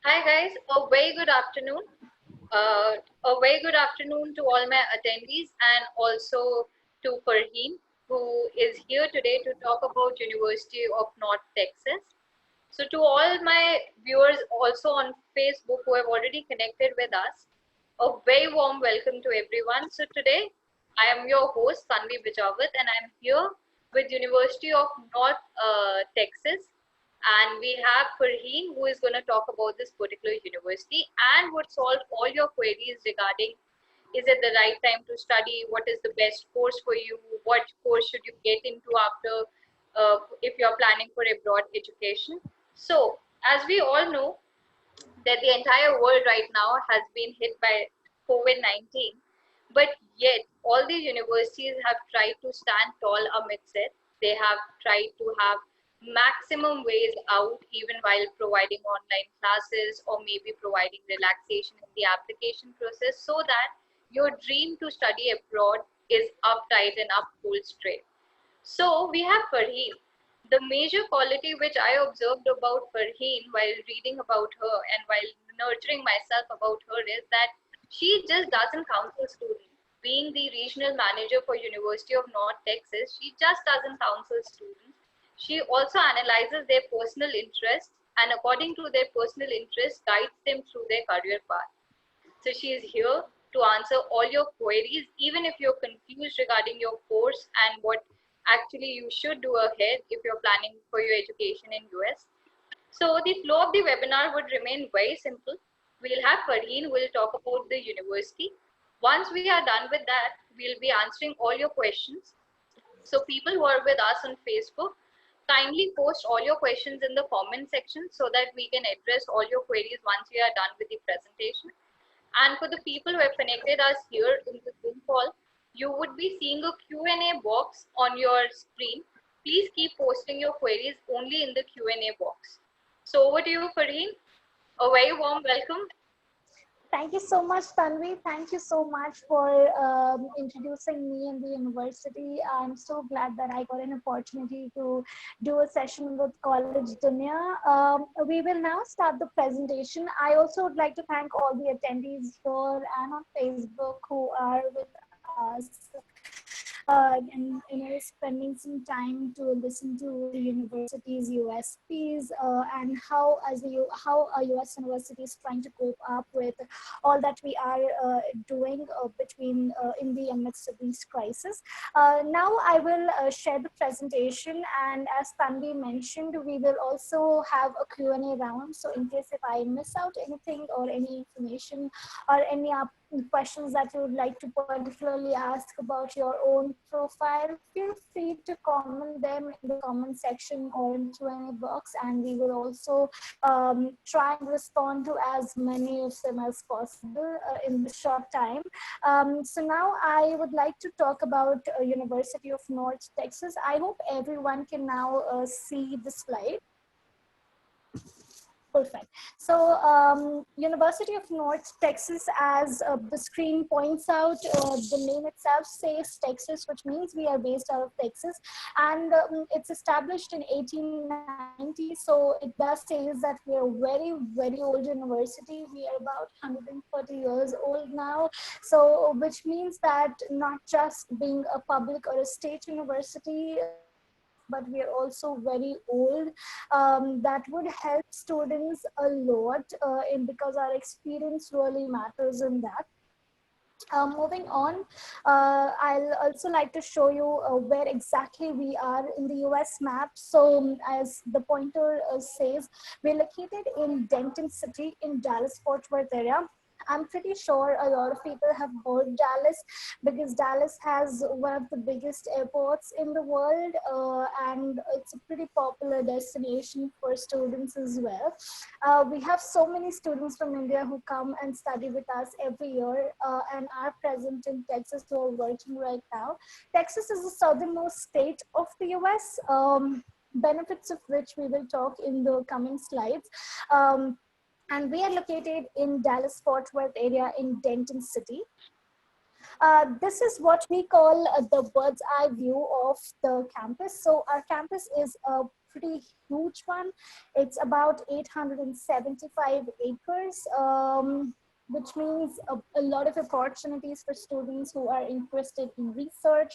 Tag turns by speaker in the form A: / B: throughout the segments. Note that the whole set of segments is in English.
A: Hi guys, a very good afternoon. A very good afternoon to all my attendees and also to Farheen, who is here today to talk about University of North Texas. So to all my viewers also on Facebook who have already connected with us, a very warm welcome to everyone. So today I am your host Tanvi Bijawat and I am here with University of North Texas, and we have Farheen who is going to talk about this particular university and would solve all your queries regarding is it the right time to study, what is the best course for you, what course should you get into after if you're planning for a broad education. So as we all know that the entire world right now has been hit by COVID-19, but yet all these universities have tried to stand tall amidst it. They have tried to have maximum ways out even while providing online classes or maybe providing relaxation in the application process so that your dream to study abroad is uptight and up full straight. So we have Farheen. The major quality which I observed about Farheen while reading about her and while nurturing myself about her is that she just doesn't counsel students. Being the regional manager for University of North Texas, she just doesn't counsel students. She also analyzes their personal interests and according to their personal interests guides them through their career path. So she is here to answer all your queries, even if you're confused regarding your course and what actually you should do ahead if you're planning for your education in US. So the flow of the webinar would remain very simple. We'll have Farheen who will talk about the university. Once we are done with that, we'll be answering all your questions. So people who are with us on Facebook, kindly post all your questions in the comment section so that we can address all your queries once we are done with the presentation. And for the people who have connected us here in the Zoom call, you would be seeing a Q&A box on your screen. Please keep posting your queries only in the Q&A box. So over to you, Farheen. A very warm welcome.
B: Thank you so much, Tanvi. Thank you so much for introducing me in the university. I'm so glad that I got an opportunity to do a session with Collegedunia. We will now start the presentation. I also would like to thank all the attendees here and on Facebook who are with us and spending some time to listen to the university's USPs and how a US university is trying to cope up with all that we are doing between in the midst of these crises. Now I will share the presentation, and as Tanvi mentioned, we will also have a Q&A round. So in case if I miss out anything or any information or any questions that you would like to particularly ask about your own profile, feel free to comment them in the comment section or in Q&A box, and we will also try and respond to as many of them as possible in the short time. So now I would like to talk about University of North Texas. I hope everyone can now see the slide. Perfect. So University of North Texas, as the screen points out, the name itself says Texas, which means we are based out of Texas. And it's established in 1890. So it does say that we are very, very old university. We are about 140 years old now. So which means that not just being a public or a state university, but we are also very old. That would help students a lot because our experience really matters in that. Moving on, I'll also like to show you where exactly we are in the US map. So as the pointer says, we're located in Denton City in Dallas-Fort Worth area. I'm pretty sure a lot of people have heard Dallas because Dallas has one of the biggest airports in the world, and it's a pretty popular destination for students as well. We have so many students from India who come and study with us every year and are present in Texas who are working right now. Texas is the southernmost state of the US, benefits of which we will talk in the coming slides. And we are located in Dallas-Fort Worth area in Denton City. This is what we call the bird's eye view of the campus. So our campus is a pretty huge one. It's about 875 acres. Which means a lot of opportunities for students who are interested in research.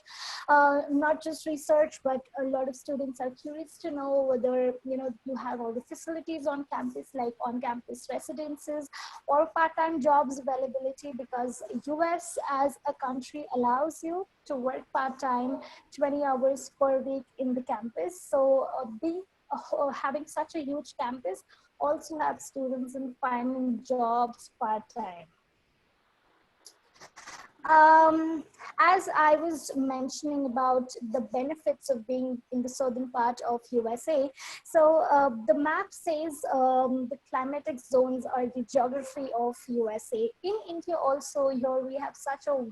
B: Not just research, but a lot of students are curious to know whether you have all the facilities on campus, like on-campus residences or part-time jobs availability, because US as a country allows you to work part-time 20 hours per week in the campus. So having such a huge campus also have students in finding jobs part-time. As I was mentioning about the benefits of being in the southern part of USA, so the map says the climatic zones are the geography of USA. In India also, here we have such a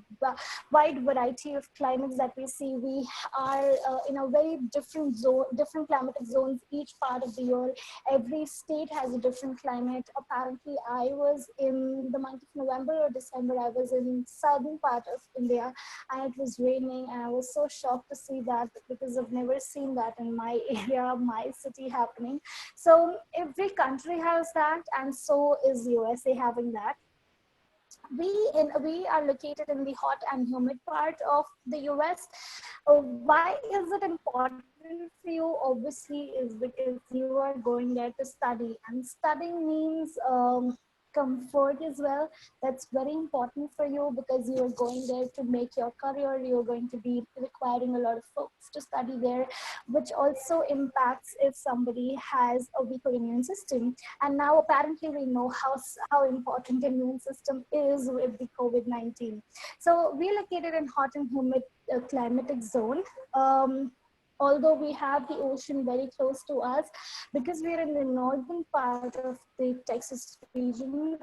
B: wide variety of climates that we see. We are in a very different zone, different climatic zones each part of the year. Every state has a different climate. Apparently, I was in the month of November or December, I was in southern part of India, and it was raining, and I was so shocked to see that, because I've never seen that in my area, my city happening. So every country has that, and so is USA having that. We are located in the hot and humid part of the US. Why is it important for you? Obviously, is because you are going there to study, and studying means comfort as well. That's very important for you, because you are going there to make your career. You're going to be requiring a lot of folks to study there, which also impacts if somebody has a weaker immune system. And now apparently we know how important immune system is with the COVID-19. So we're located in hot and humid climatic zone. Although we have the ocean very close to us, because we're in the northern part of the Texas region,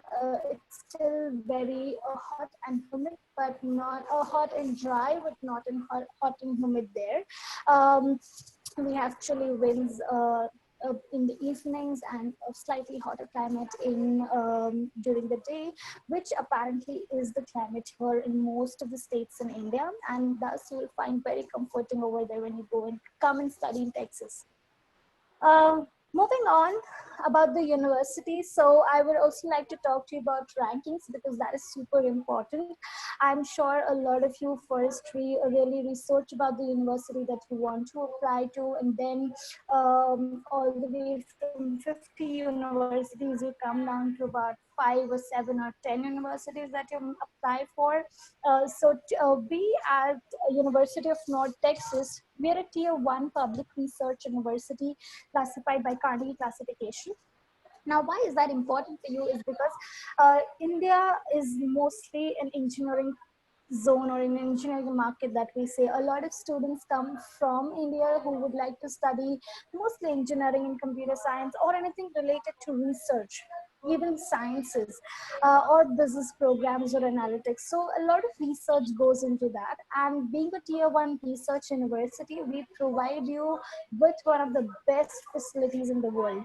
B: it's still very hot and humid, but not hot and dry, but not in hot and humid there. We have chilly winds in the evenings, and a slightly hotter climate in during the day, which apparently is the climate here in most of the states in India, and thus you'll find very comforting over there when you go and come and study in Texas. Moving on about the university, so I would also like to talk to you about rankings, because that is super important. I'm sure a lot of you first really research about the university that you want to apply to, and then all the way from 50 universities, you come down to about 5 or 7 or 10 universities that you apply for. We at University of North Texas, we are a tier 1 public research university classified by Carnegie classification. Now, why is that important for you? Is because India is mostly an engineering zone or an engineering market that we say. A lot of students come from India who would like to study mostly engineering and computer science, or anything related to research, even sciences, or business programs or analytics. So a lot of research goes into that. And being a tier 1 research university, we provide you with one of the best facilities in the world.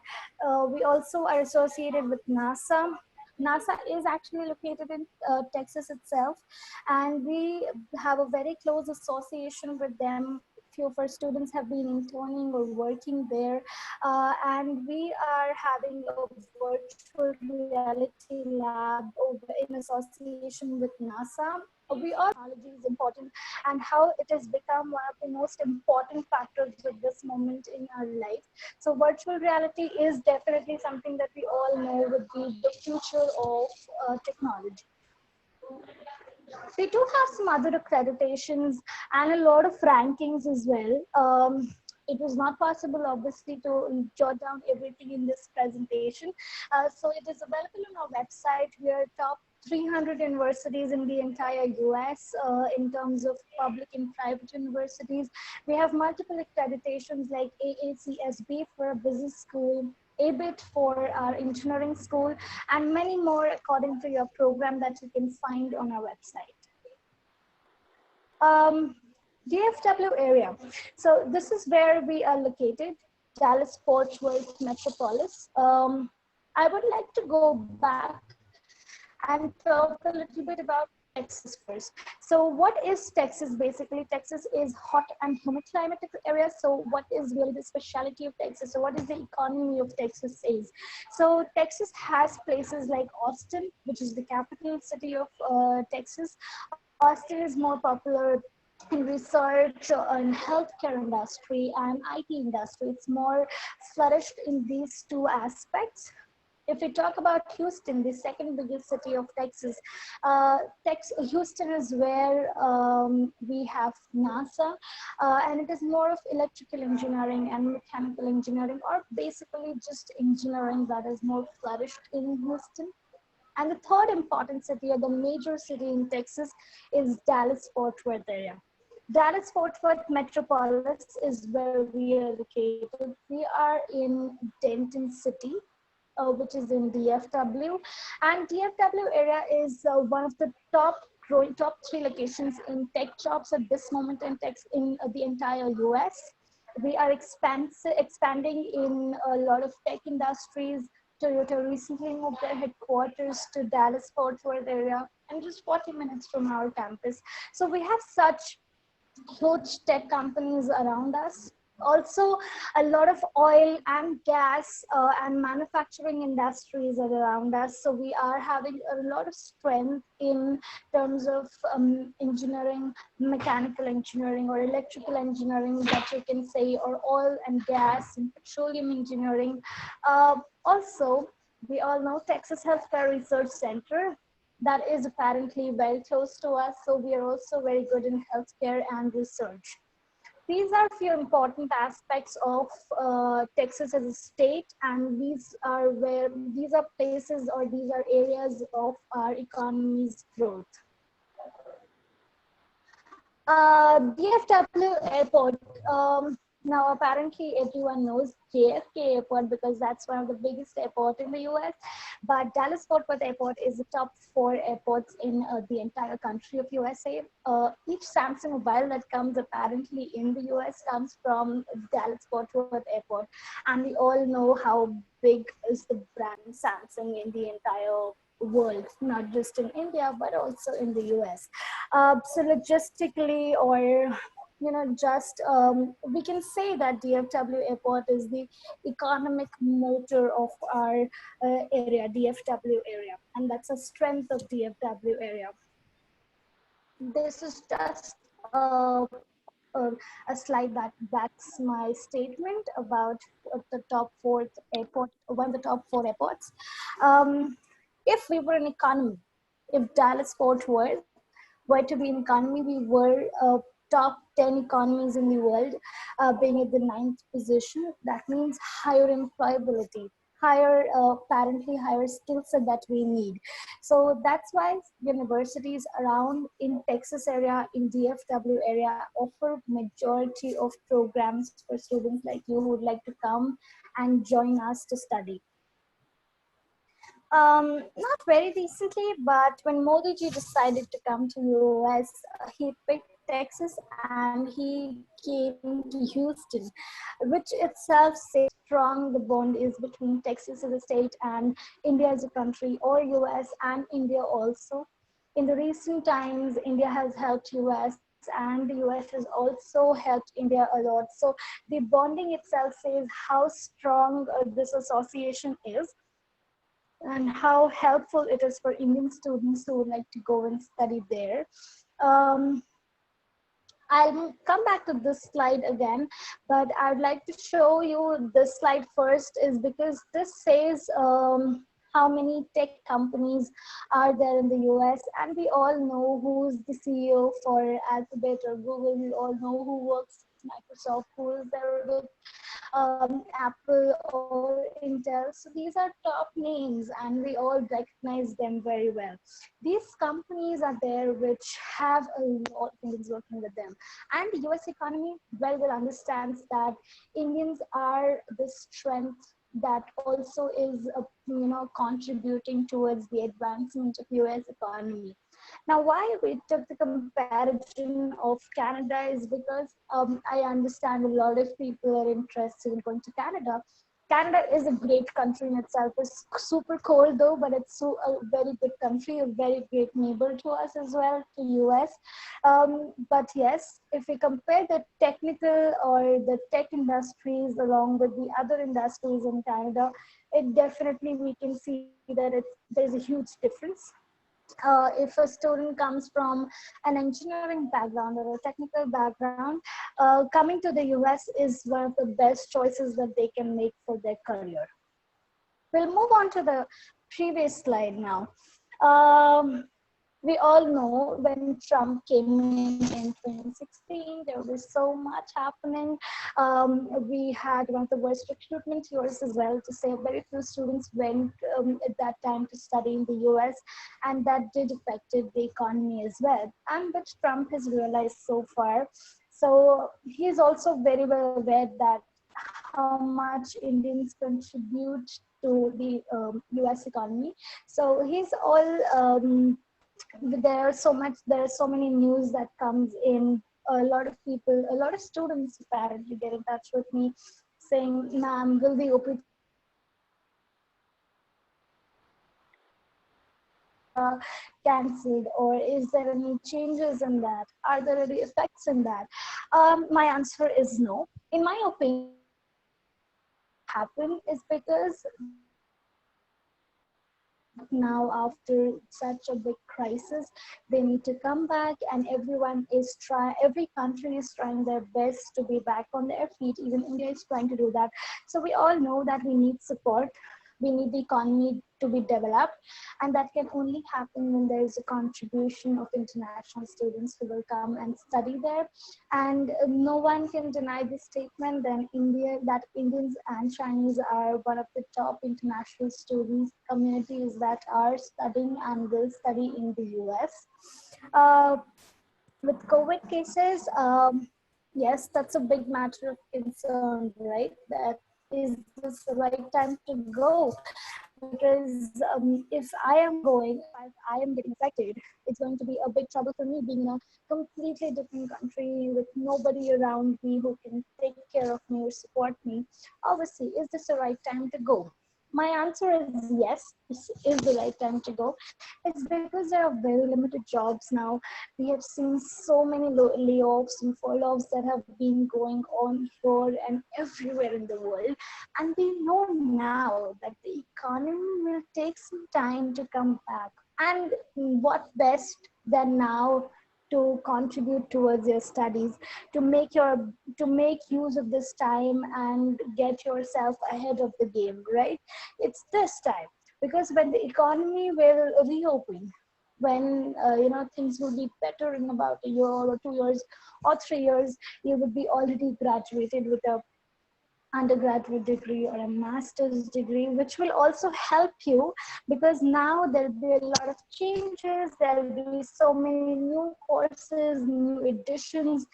B: We also are associated with NASA. NASA is actually located in Texas itself, and we have a very close association with them. Few of our students have been interning or working there, and we are having a virtual reality lab in association with NASA. We all technology is important, and how it has become one of the most important factors at this moment in our life. So virtual reality is definitely something that we all know would be the future of technology. We do have some other accreditations and a lot of rankings as well. It was not possible, obviously, to jot down everything in this presentation. So it is available on our website. We are top 300 universities in the entire US in terms of public and private universities. We have multiple accreditations like AACSB for a business school, ABIT for our engineering school, and many more according to your program that you can find on our website. DFW area. So this is where we are located, Dallas-Fort Worth metropolis. I would like to go back and talk a little bit about Texas first. So what is Texas? Basically, Texas is hot and humid climatic area. So what is really the specialty of Texas? So what is the economy of Texas is? So Texas has places like Austin, which is the capital city of Texas. Austin is more popular in research and healthcare industry and IT industry. It's more flourished in these two aspects. If we talk about Houston, the second biggest city of Texas, Houston is where we have NASA, and it is more of electrical engineering and mechanical engineering, or basically just engineering that is more flourished in Houston. And the third important city, or the major city in Texas, is Dallas-Fort Worth area. Dallas-Fort Worth metropolis is where we are located. We are in Denton City, which is in DFW. And DFW area is one of the top three locations in tech jobs at this moment in tech in the entire US. We are expanding in a lot of tech industries. Toyota recently moved their headquarters to Dallas-Fort Worth area, and just 40 minutes from our campus. So we have such huge tech companies around us. Also, a lot of oil and gas and manufacturing industries are around us. So we are having a lot of strength in terms of engineering, mechanical engineering or electrical engineering that you can say, or oil and gas and petroleum engineering. Also, we all know Texas Healthcare Research Center, that is apparently very close to us. So we are also very good in healthcare and research. These are a few important aspects of Texas as a state, and these are places, or these are areas of our economy's growth. DFW Airport. Now, apparently, everyone knows JFK Airport because that's one of the biggest airports in the US. But Dallas-Fort Worth Airport is the top 4 airports in the entire country of USA. Each Samsung mobile that comes apparently in the US comes from Dallas-Fort Worth Airport. And we all know how big is the brand Samsung in the entire world, not just in India, but also in the US. So logistically, or just we can say that DFW Airport is the economic motor of our area, DFW area, and that's a strength of DFW area. This is just a slide that backs my statement about the top 4 airport, one of the top 4 airports. If we were an economy, if Dallas-Fort Worth were to be an economy, we were top 10 economies in the world, being at the 9th position. That means higher employability, higher, apparently higher skill set that we need. So that's why universities around in Texas area, in DFW area, offer majority of programs for students like you who would like to come and join us to study. Not very recently, but when Modi ji decided to come to US, he picked Texas and he came to Houston, which itself says strong the bond is between Texas as a state and India as a country, or US and India also. In the recent times, India has helped US and the US has also helped India a lot. So the bonding itself says how strong this association is, and how helpful it is for Indian students who would like to go and study there. I'll come back to this slide again, but I'd like to show you this slide first, is because this says how many tech companies are there in the US, and we all know who's the CEO for Alphabet or Google. We all know who works with Microsoft, who is there with Apple or Intel. So these are top names and we all recognize them very well. These companies are there which have a lot of Indians working with them. And the US economy well understands that Indians are the strength that also is contributing towards the advancement of US economy. Now, why we took the comparison of Canada is because I understand a lot of people are interested in going to Canada. Canada is a great country in itself. It's super cold though, but it's a very good country, a very great neighbor to us as well, to US. But yes, if we compare the technical or the tech industries along with the other industries in Canada, it definitely we can see that there's a huge difference. If a student comes from an engineering background or a technical background, coming to the US is one of the best choices that they can make for their career. We'll move on to the previous slide now. We all know when Trump came in 2016, there was so much happening. We had one of the worst recruitment years as well, to say very few students went at that time to study in the US, and that did affected the economy as well, and which Trump has realized so far. So he's also very well aware that how much Indians contribute to the US economy. So he's all there are so many news that comes in. A lot of people, a lot of students apparently get in touch with me saying, ma'am, will the OPT cancelled, or is there any changes in that? Are there any effects in that? My answer is no. In my opinion, happen is because now after such a big crisis, they need to come back, and every country is trying their best to be back on their feet. Even India is trying to do that. So we all know that we need support. We need the economy to be developed, and that can only happen when there is a contribution of international students who will come and study there. And no one can deny this statement that Indians and Chinese are one of the top international students communities that are studying and will study in the US. Uh, with COVID cases, yes, that's a big matter of concern, right? That is this the right time to go? Because if I am going, if I am getting affected, it's going to be a big trouble for me being in a completely different country with nobody around me who can take care of me or support me. Obviously, is this the right time to go? My answer is yes, this is the right time to go. It's because there are very limited jobs now. We have seen so many layoffs and furloughs that have been going on here and everywhere in the world. And we know now that the economy will take some time to come back. And what best than now to contribute towards your studies, to make use of this time and get yourself ahead of the game, right? It's this time, because when the economy will reopen, when things will be better in about a year or 2 years or 3 years, you would be already graduated with a undergraduate degree or a master's degree, which will also help you, because now there'll be a lot of changes. There'll be so many new courses, new additions,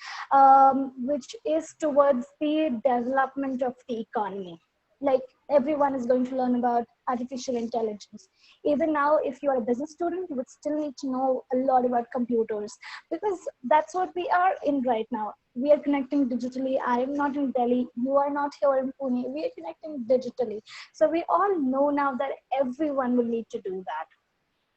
B: which is towards the development of the economy. Like, everyone is going to learn about artificial intelligence. Even now, if you are a business student, you would still need to know a lot about computers, because that's what we are in right now. We are connecting digitally. I am not in Delhi. You are not here in Pune. We are connecting digitally. So we all know now that everyone will need to do that.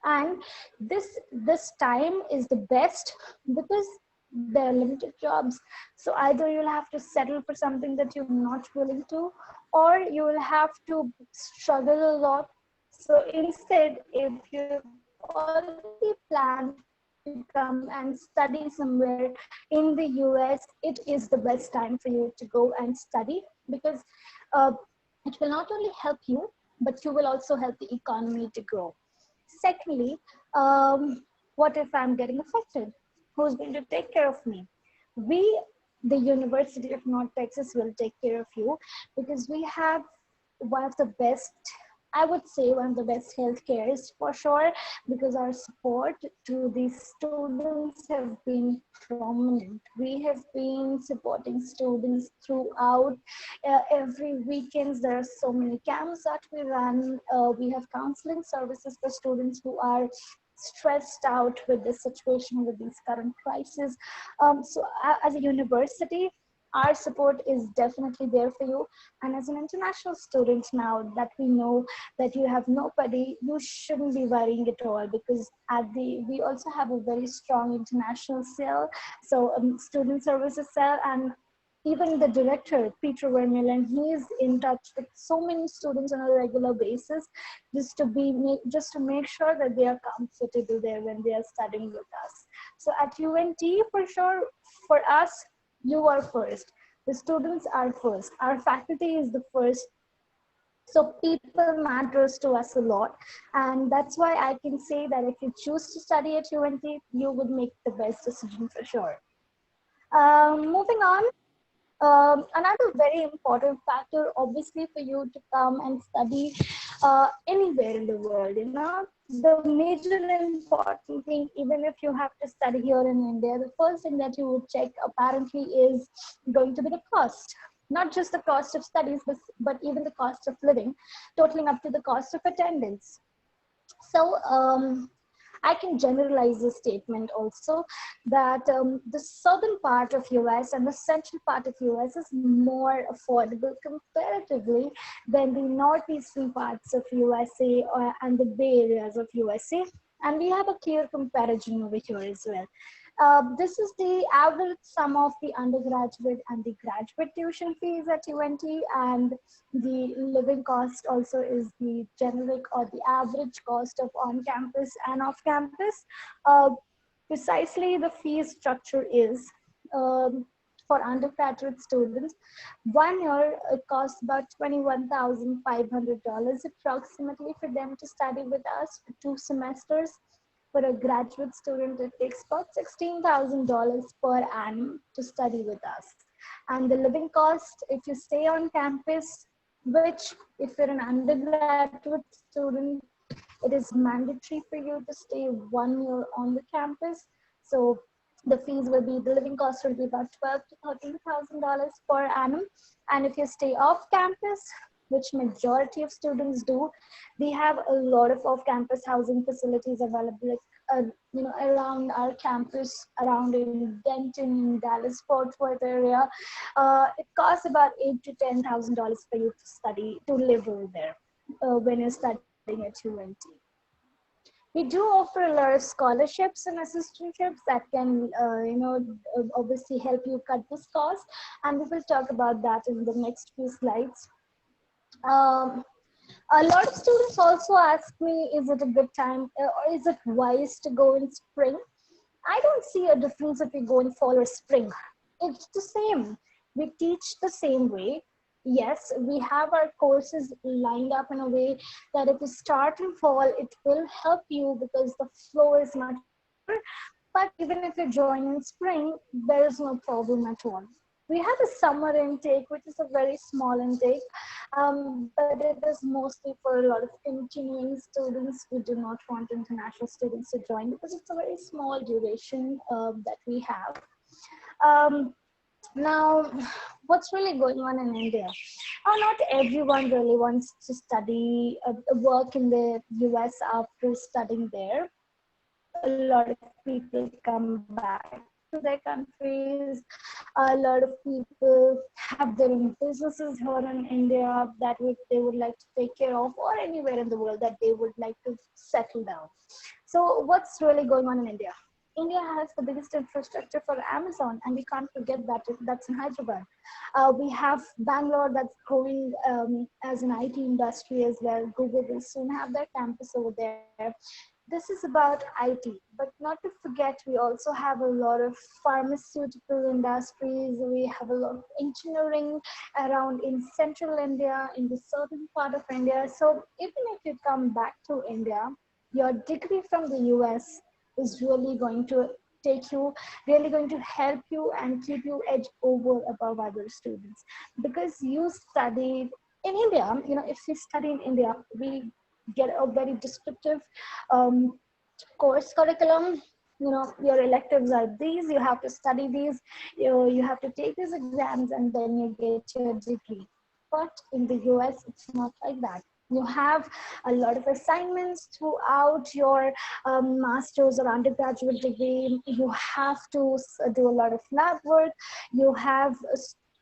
B: And this time is the best because there are limited jobs. So either you'll have to settle for something that you're not willing to, or you will have to struggle a lot. So instead, if you've already planned to come and study somewhere in the US, it is the best time for you to go and study, because it will not only help you, but you will also help the economy to grow. Secondly, what if I'm getting affected? Who's going to take care of me? The University of North Texas, will take care of you, because we have one of the best, I would say one of the best healthcares for sure, because our support to these students have been prominent. We have been supporting students throughout. Every weekends, there are so many camps that we run. We have counseling services for students who are stressed out with this situation, with these current crises. So as a university, our support is definitely there for you. And as an international student, now that we know that you have nobody, you shouldn't be worrying at all, because we also have a very strong international cell, so student services cell, and even the director, Peter Vermeulen, he is in touch with so many students on a regular basis, just to make sure that they are comfortable there when they are studying with us. So at UNT, for sure, for us, you are first. The students are first. Our faculty is the first. So people matters to us a lot. And that's why I can say that if you choose to study at UNT, you would make the best decision for sure. Moving on, another very important factor, obviously, for you to come and study anywhere in the world, the major important thing, even if you have to study here in India, the first thing that you would check apparently is going to be the cost. Not just the cost of studies, but even the cost of living, totaling up to the cost of attendance. So I can generalize this statement also that the southern part of US and the central part of US is more affordable comparatively than the northeastern parts of USA and the Bay areas of USA. And we have a clear comparison over here as well. This is the average sum of the undergraduate and the graduate tuition fees at UNT, and the living cost also is the generic or the average cost of on-campus and off-campus. Uh, Precisely, the fee structure is for undergraduate students. 1 year, it costs about $21,500 approximately for them to study with us for 2 semesters. For a graduate student, it takes about $16,000 per annum to study with us. And the living cost, if you stay on campus, which if you're an undergraduate student, it is mandatory for you to stay 1 year on the campus. So the fees will be, the living cost will be about $12,000 to $13,000 per annum. And if you stay off campus, which majority of students do, we have a lot of off-campus housing facilities available, around our campus, around in Denton, Dallas, Fort Worth area. It costs about $8,000 to $10,000 for you to study, to live over there when you're studying at UNT. We do offer a lot of scholarships and assistantships that can, obviously help you cut this cost. And we will talk about that in the next few slides. A lot of students also ask me, is it a good time or is it wise to go in spring? I don't see a difference if you go in fall or spring. It's the same. We teach the same way. Yes, we have our courses lined up in a way that if you start in fall, it will help you because the flow is much better. But even if you join in spring, there is no problem at all. We have a summer intake, which is a very small intake, but it is mostly for a lot of continuing students. We do not want international students to join because it's a very small duration that we have. Now, what's really going on in India? Not everyone really wants to study, work in the US after studying there. A lot of people come back to their countries. A lot of people have their own businesses here in India that they would like to take care of, or anywhere in the world that they would like to settle down. So what's really going on in India? India has the biggest infrastructure for Amazon, and we can't forget that that's in Hyderabad. We have Bangalore that's growing as an IT industry as well. Google will soon have their campus over there. This is about IT, but not to forget, we also have a lot of pharmaceutical industries. We have a lot of engineering around in central India, in the southern part of India. So even if you come back to India, your degree from the US is really going to really going to help you and keep you edge over above other students, because you studied in India. If you study in India, we get a very descriptive course curriculum. Your electives are these, you have to study these, you have to take these exams, and then you get your degree. But in the US, it's not like that. You have a lot of assignments throughout your master's or undergraduate degree. You have to do a lot of lab work. You have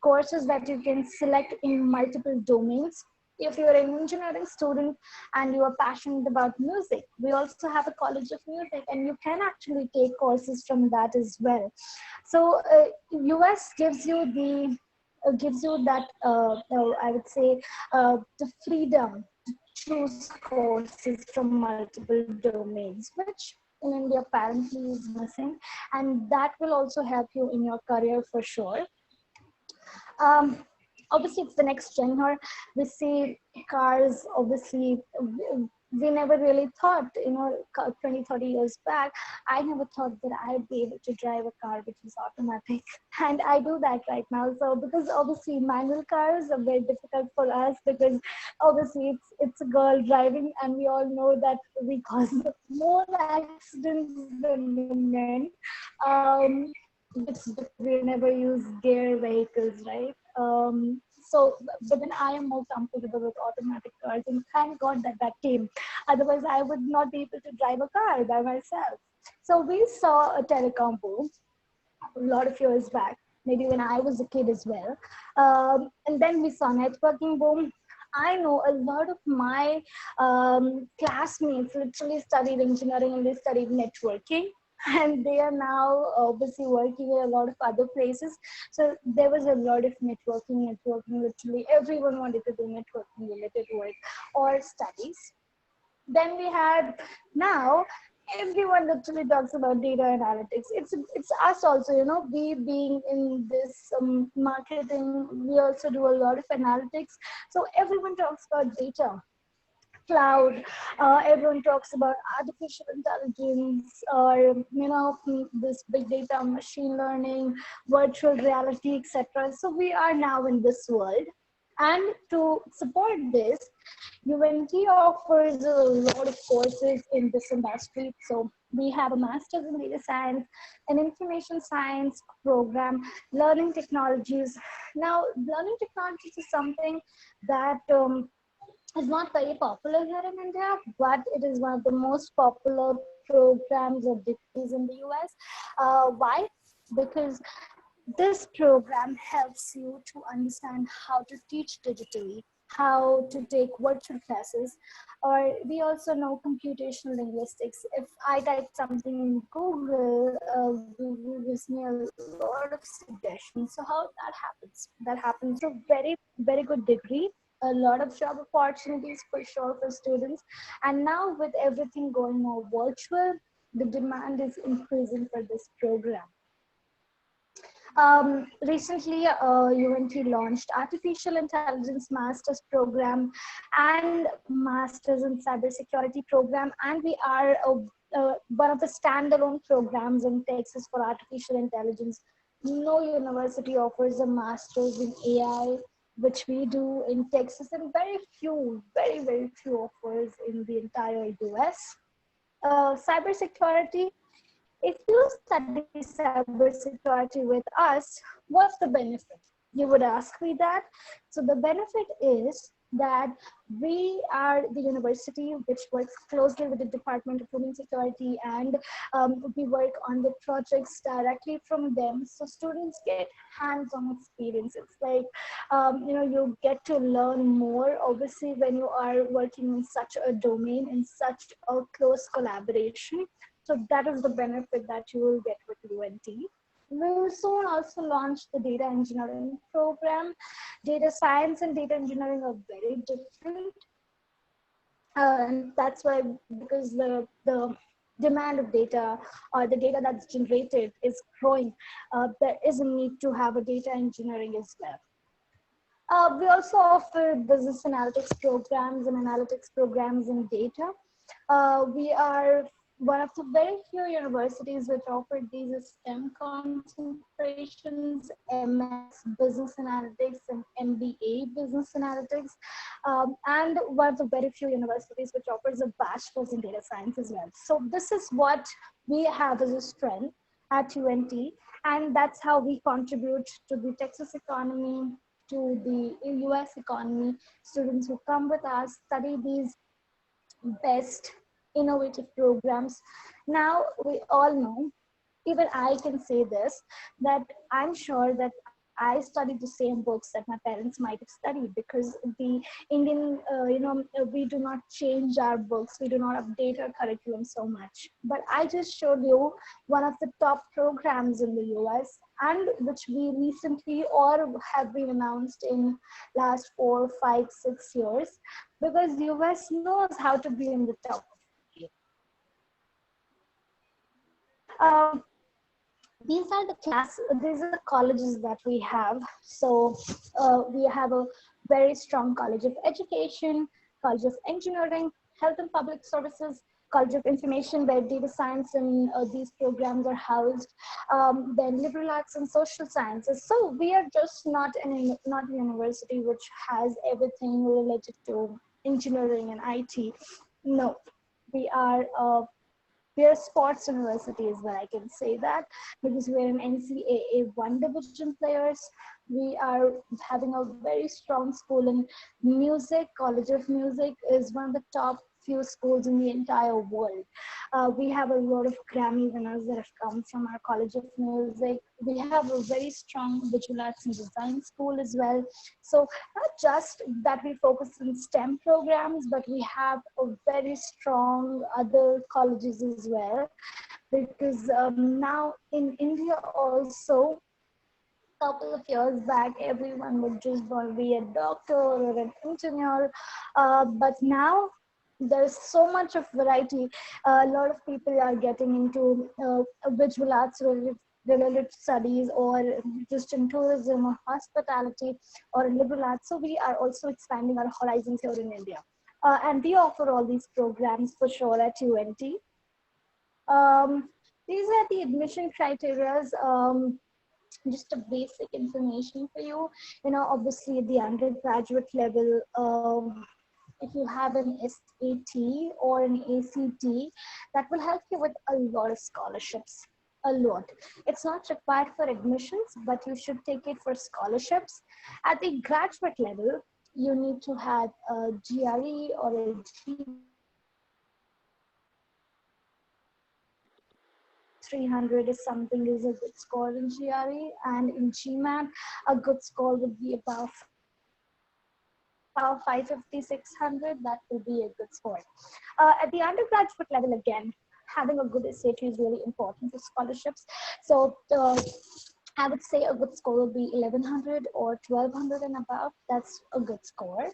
B: courses that you can select in multiple domains. If you're an engineering student and you are passionate about music, we also have a college of music, and you can actually take courses from that as well. So US gives you that I would say the freedom to choose courses from multiple domains, which in India apparently is missing, and that will also help you in your career for sure. um, Obviously it's the next gen here. We see cars, obviously we never really thought, 20, 30 years back, I never thought that I'd be able to drive a car which is automatic. And I do that right now. So because obviously manual cars are very difficult for us, because obviously it's a girl driving, and we all know that we cause more accidents than the men. It's because we never use gear vehicles, right? But then I am more comfortable with automatic cars, and thank God that that came. Otherwise, I would not be able to drive a car by myself. So we saw a telecom boom a lot of years back, maybe when I was a kid as well. And then we saw networking boom. I know a lot of my classmates literally studied engineering and they studied networking. And they are now obviously working in a lot of other places. So there was a lot of networking. Literally, everyone wanted to do networking related work or studies. Then we had, now everyone literally talks about data analytics. It's us also, we being in this marketing, we also do a lot of analytics. So everyone talks about data, cloud, everyone talks about artificial intelligence, or this big data, machine learning, virtual reality, etc. So we are now in this world. And to support this, UNT offers a lot of courses in this industry. So we have a master's in data science, an information science program, learning technologies. Now, learning technologies is something that is not very popular here in India, but it is one of the most popular programs or degrees in the US. Why? Because this program helps you to understand how to teach digitally, how to take virtual classes, or we also know computational linguistics. If I type something in Google, Google gives me a lot of suggestions. So how that happens? That happens through very, very good degree, a lot of job opportunities for sure for students. And now with everything going more virtual, the demand is increasing for this program. Recently, UNT launched Artificial Intelligence Master's Program and Master's in Cybersecurity Program, and we are one of the standalone programs in Texas for artificial intelligence. No university offers a master's in AI, which we do in Texas, and very, very few offers in the entire US. Cybersecurity, if you study cybersecurity with us, what's the benefit? You would ask me that. So the benefit is that we are the university which works closely with the Department of Homeland Security, and we work on the projects directly from them. So students get hands-on experience. It's like, you get to learn more, obviously, when you are working in such a domain, in such a close collaboration. So that is the benefit that you will get with UNT. We will soon also launch the data engineering program. Data science and data engineering are very different. And that's why, because the demand of data, or the data that's generated, is growing, there is a need to have a data engineering as well. We also offer business analytics programs and analytics programs in data. We are one of the very few universities which offer these STEM concentrations, MS Business Analytics and MBA Business Analytics, and one of the very few universities which offers a bachelor's in data science as well. So this is what we have as a strength at UNT, and that's how we contribute to the Texas economy, to the US economy. Students who come with us study these best innovative programs. Now, we all know, even I can say this, that I'm sure that I studied the same books that my parents might have studied, because the Indian, we do not change our books, we do not update our curriculum so much. But I just showed you one of the top programs in the US, and which we recently or have been announced in last 4, 5, 6 years, because US knows how to be in the top. Um, these are the colleges that we have. So we have a very strong College of Education, College of Engineering, Health and Public Services, College of Information, where data science and these programs are housed, then liberal arts and social sciences. So we are just not a university which has everything related to engineering and IT. No, we are we are sports university as well, I can say that, because we're an NCAA 1 division players. We are having a very strong school in music. College of Music is one of the top few schools in the entire world. We have a lot of Grammy winners that have come from our College of Music. We have a very strong visual arts and design school as well. So not just that we focus on STEM programs, but we have a very strong other colleges as well, because now in India also, couple of years back, everyone would just want to be a doctor or an engineer, but now there's so much of variety. A lot of people are getting into visual arts related studies, or just in tourism or hospitality or in liberal arts. So we are also expanding our horizons here in India. And we offer all these programs for sure at UNT. These are the admission criteria. Just a basic information for you. Obviously the undergraduate level, if you have an SAT or an ACT, that will help you with a lot of scholarships. A lot. It's not required for admissions, but you should take it for scholarships. At the graduate level, you need to have a GRE or a GMAT. 300 is something is a good score in GRE, and in GMAT, a good score would be about 550, 600. That will be a good score. At the undergraduate level, again, having a good SAT is really important for scholarships. So I would say a good score will be 1100 or 1200 and above. That's a good score.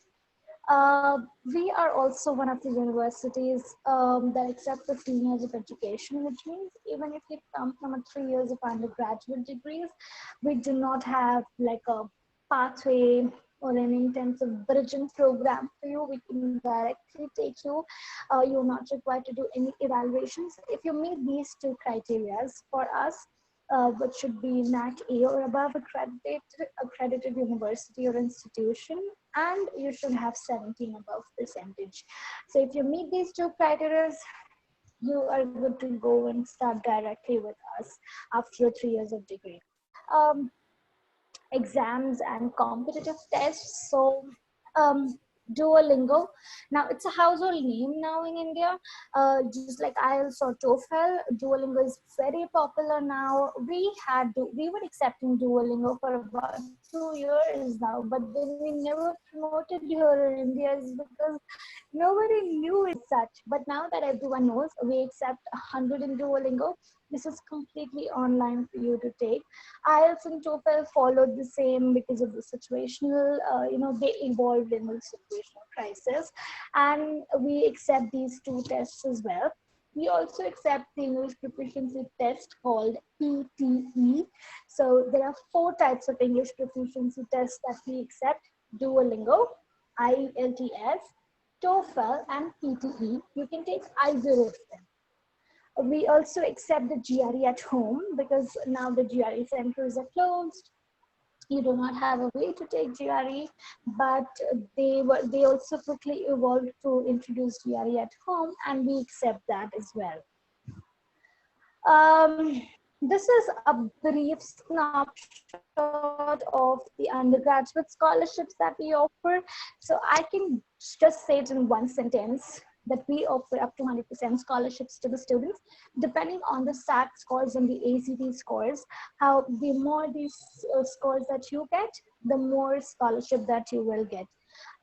B: We are also one of the universities that accept 15 years of education, which means even if you come from a 3 years of undergraduate degrees, we do not have like a pathway or an intensive bridging program for you. We can directly take you. You're not required to do any evaluations. If you meet these two criteria for us, which should be NAC A or above accredited university or institution, and you should have 17 above percentage. So if you meet these two criteria, you are good to go and start directly with us after 3 years of degree. Um, Exams and competitive tests. So Duolingo, now it's a household name now in India, just like IELTS or TOEFL. Duolingo is very popular now. We were accepting Duolingo for about 2 years now, but then we never promoted here in India because nobody knew it such. But now that everyone knows, we accept 100 in Duolingo. This is completely online for you to take. IELTS and TOEFL followed the same because of the situational, they evolved in the situational crisis. And we accept these two tests as well. We also accept the English proficiency test called PTE. So there are 4 types of English proficiency tests that we accept: Duolingo, IELTS, TOEFL, and PTE. You can take either of them. We also accept the GRE at home because now the GRE centers are closed. You do not have a way to take GRE, but they also quickly evolved to introduce GRE at home, and we accept that as well. This is a brief snapshot of the undergraduate scholarships that we offer. So I can just say it in one sentence. that we offer up to 100% scholarships to the students, depending on the SAT scores and the ACT scores. How the more these scores that you get, the more scholarship that you will get.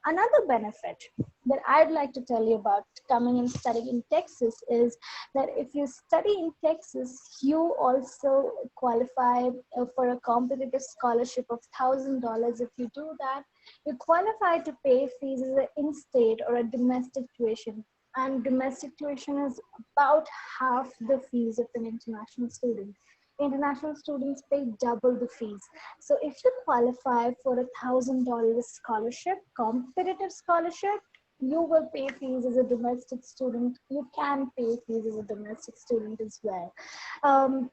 B: Another benefit that I'd like to tell you about coming and studying in Texas is that if you study in Texas, you also qualify for a competitive scholarship of $1,000. If you do that, you qualify to pay fees as an in-state or a domestic tuition. And domestic tuition is about half the fees of an international student. International students pay double the fees. So if you qualify for $1,000 scholarship, competitive scholarship, you will pay fees as a domestic student. You can pay fees as a domestic student as well. Um,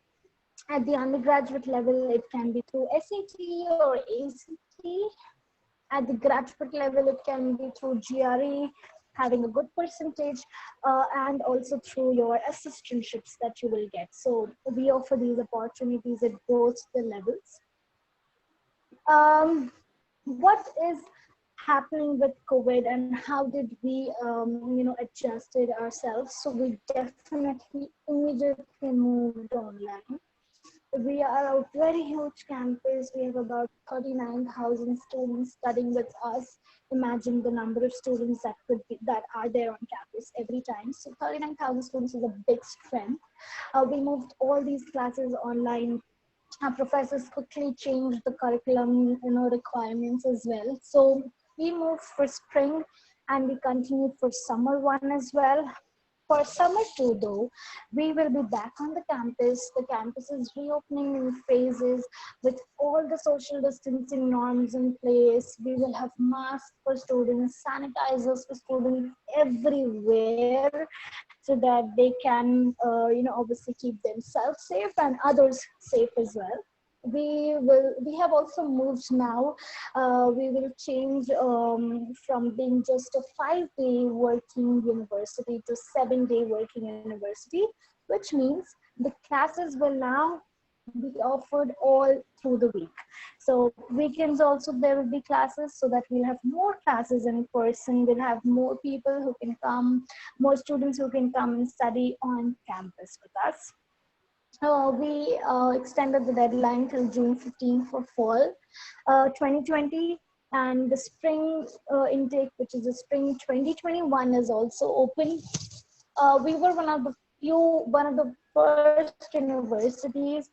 B: at the undergraduate level, it can be through SAT or ACT. At the graduate level, it can be through GRE, having a good percentage, and also through your assistantships that you will get. So we offer these opportunities at both the levels. What is happening with COVID and how did we, adjusted ourselves? So we definitely immediately moved online. We are a very huge campus. We have about 39,000 students studying with us. Imagine the number of students that are there on campus every time. So 39,000 students is a big strength. We moved all these classes online. Our professors quickly changed the curriculum, requirements as well. So we moved for spring and we continued for summer one as well. For summer two, though, we will be back on the campus. The campus is reopening in phases with all the social distancing norms in place. We will have masks for students, sanitizers for students everywhere, so that they can, obviously keep themselves safe and others safe as well. We have also moved now. We will change from being just a 5-day working university to 7-day working university, which means the classes will now be offered all through the week. So weekends also there will be classes, so that we'll have more classes in person. We'll have more people who can come, more students who can come and study on campus with us. We extended the deadline till June 15th for fall 2020, and the spring intake, which is the spring 2021, is also open. We were one of the first universities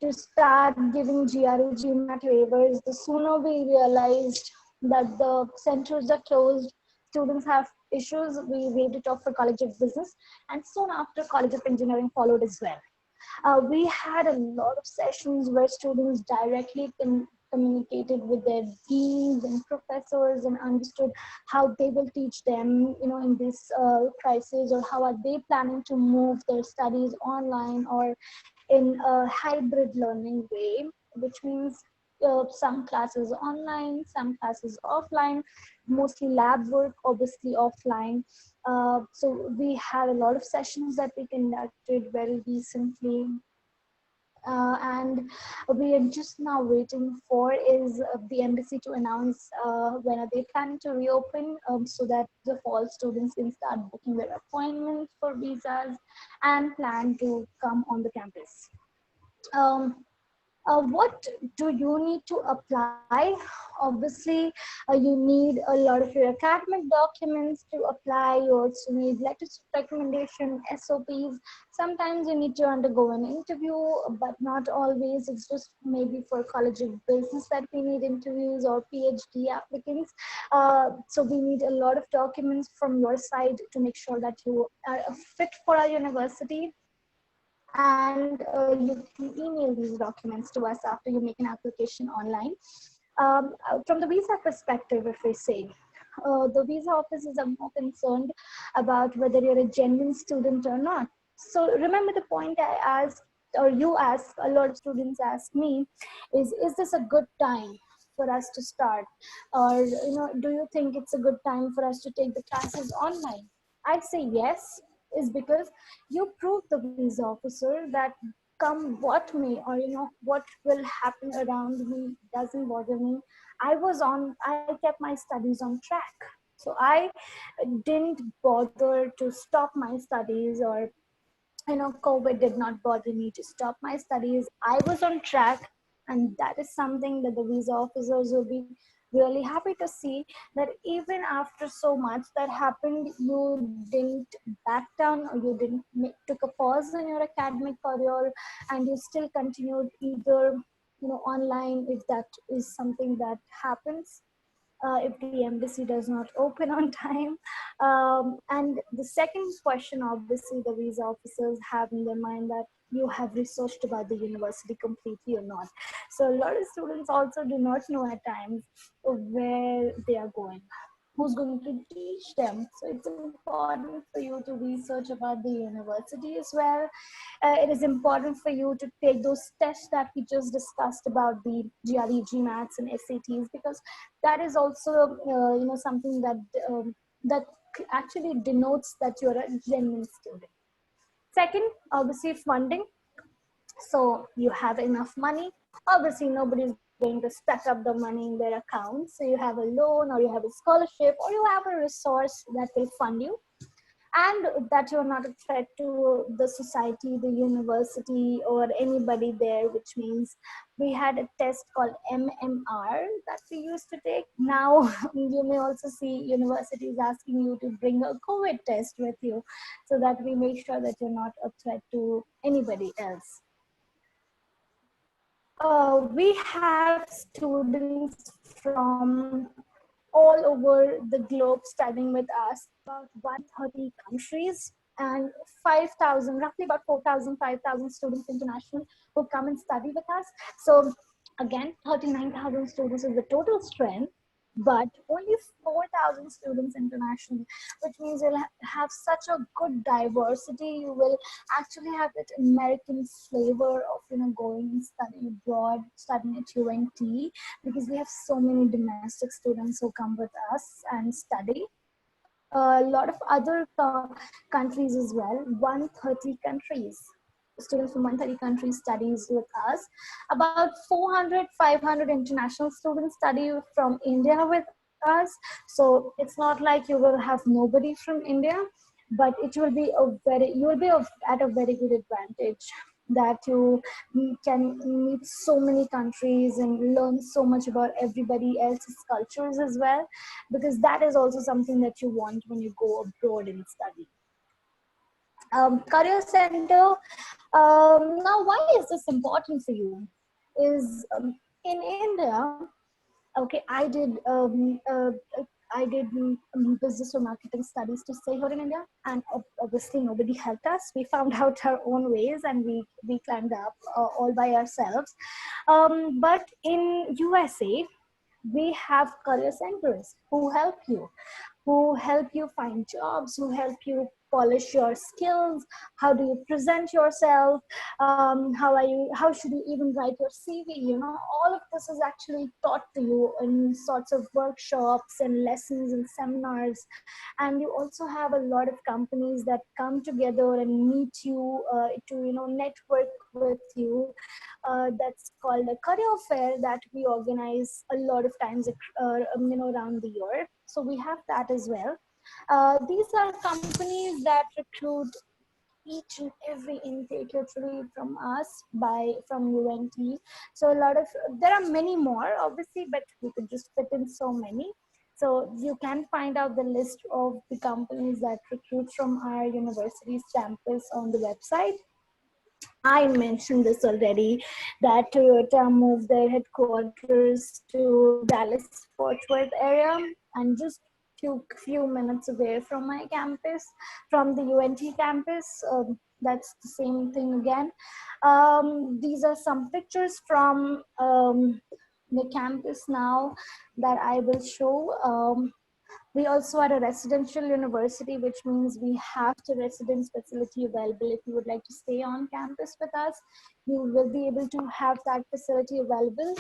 B: to start giving GRE, GMAT waivers. The sooner we realized that the centers are closed, students have issues, we waived it off for College of Business, and soon after College of Engineering followed as well. We had a lot of sessions where students directly communicated with their deans and professors and understood how they will teach them, in this crisis, or how are they planning to move their studies online or in a hybrid learning way, which means some classes online, some classes offline, mostly lab work, obviously offline. So we had a lot of sessions that we conducted very recently. And we are just now waiting for is the embassy to announce when are they planning to reopen, so that the fall students can start booking their appointments for visas and plan to come on the campus. Um, what do you need to apply? Obviously, you need a lot of your academic documents to apply. You also need letters of recommendation, SOPs. Sometimes you need to undergo an interview, but not always. It's just maybe for College of Business that we need interviews, or PhD applicants. So we need a lot of documents from your side to make sure that you are a fit for our university. And you can email these documents to us after you make an application online. From the visa perspective, if we say, the visa offices are more concerned about whether you're a genuine student or not. So remember the point I asked, or you ask, a lot of students ask me, is this a good time for us to start? Or, do you think it's a good time for us to take the classes online? I say yes, is because you prove the visa officer that come what may, or what will happen around me doesn't bother me. I kept my studies on track. So I didn't bother to stop my studies, or COVID did not bother me to stop my studies. I was on track, and that is something that the visa officers will be really happy to see, that even after so much that happened, you didn't back down, or you didn't took a pause in your academic career, and you still continued either online, if that is something that happens, if the embassy does not open on time. And the second question, obviously, the visa officers have in their mind that you have researched about the university completely or not. So a lot of students also do not know at times where they are going, who's going to teach them. So it's important for you to research about the university as well. It is important for you to take those tests that we just discussed about, the GRE, GMATs, and SATs, because that is also something that that actually denotes that you're a genuine student. Second, obviously, funding. So you have enough money. Obviously, nobody's going to stack up the money in their account. So you have a loan, or you have a scholarship, or you have a resource that will fund you, and that you're not a threat to the society, the university, or anybody there, which means we had a test called MMR that we used to take. Now you may also see universities asking you to bring a COVID test with you, so that we make sure that you're not a threat to anybody else. We have students from all over the globe studying with us, about 130 countries, and 5,000, roughly about 4,000, 5,000 students international who come and study with us. So again, 39,000 students is the total strength, but only 4,000 students international, which means you'll have such a good diversity. You will actually have that American flavor of going and studying abroad, studying at UNT, because we have so many domestic students who come with us and study. A lot of other countries as well, 130 countries. Students from 130 countries studies with us. About 400, 500 international students study from India with us. So it's not like you will have nobody from India, but it will be you will be at a very good advantage, that you can meet so many countries and learn so much about everybody else's cultures as well, because that is also something that you want when you go abroad and study. Career center. Now, why is this important for you? Is in India, okay, I did business or marketing studies to stay here in India, and obviously nobody helped us. We found out our own ways, and we climbed up all by ourselves. But in USA, we have career centers who help you find jobs, who help you polish your skills. How do you present yourself? How should you even write your CV? All of this is actually taught to you in sorts of workshops and lessons and seminars. And you also have a lot of companies that come together and meet you to network with you. That's called a career fair that we organize a lot of times around the year. So we have that as well. These are companies that recruit each and every intake literally from us from UNT. So there are many more obviously, but we could just fit in so many. So you can find out the list of the companies that recruit from our university's campus on the website. I mentioned this already, that Toyota moved their headquarters to Dallas Fort Worth area, and just few minutes away from my campus, from the UNT campus. That's the same thing again. These are some pictures from the campus now that I will show. We also are a residential university, which means we have the residence facility available. If you would like to stay on campus with us, you will be able to have that facility available.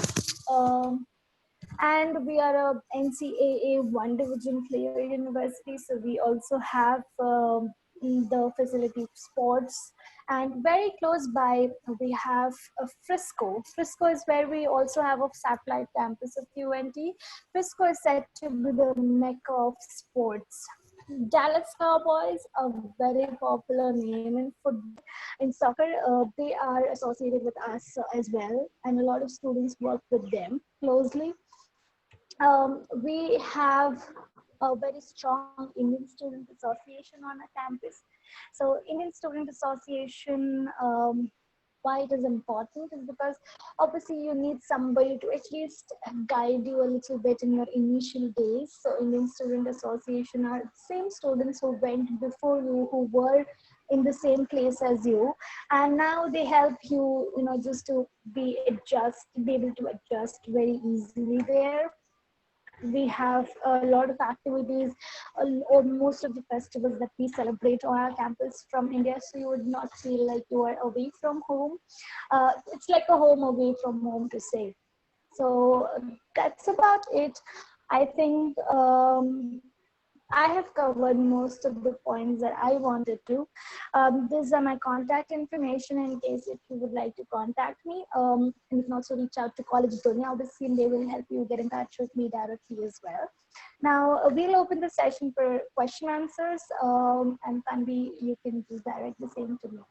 B: And we are a NCAA one division player university, so we also have the facility of sports And very close by, we have Frisco. Frisco is where we also have a satellite campus of UNT. Frisco is said to be the mecca of sports. Dallas Cowboys, a very popular name in football. In soccer, they are associated with us as well, and a lot of students work with them closely. We have a very strong Indian Student Association on our campus. So Indian Student Association, why it is important is because obviously you need somebody to at least guide you a little bit in your initial days. So Indian Student Association are same students who went before you, who were in the same place as you, and now they help you, just to be able to adjust very easily there. We have a lot of activities, or most of the festivals that we celebrate on our campus from India, so you would not feel like you are away from home. It's like a home away from home, to say. So that's about it. I think I have covered most of the points that I wanted to. These are my contact information in case if you would like to contact me. And you can also reach out to Collegedunia. Obviously, and they will help you get in touch with me directly as well. Now, we'll open the session for question answers. And Tanvi, you can just direct the same to me.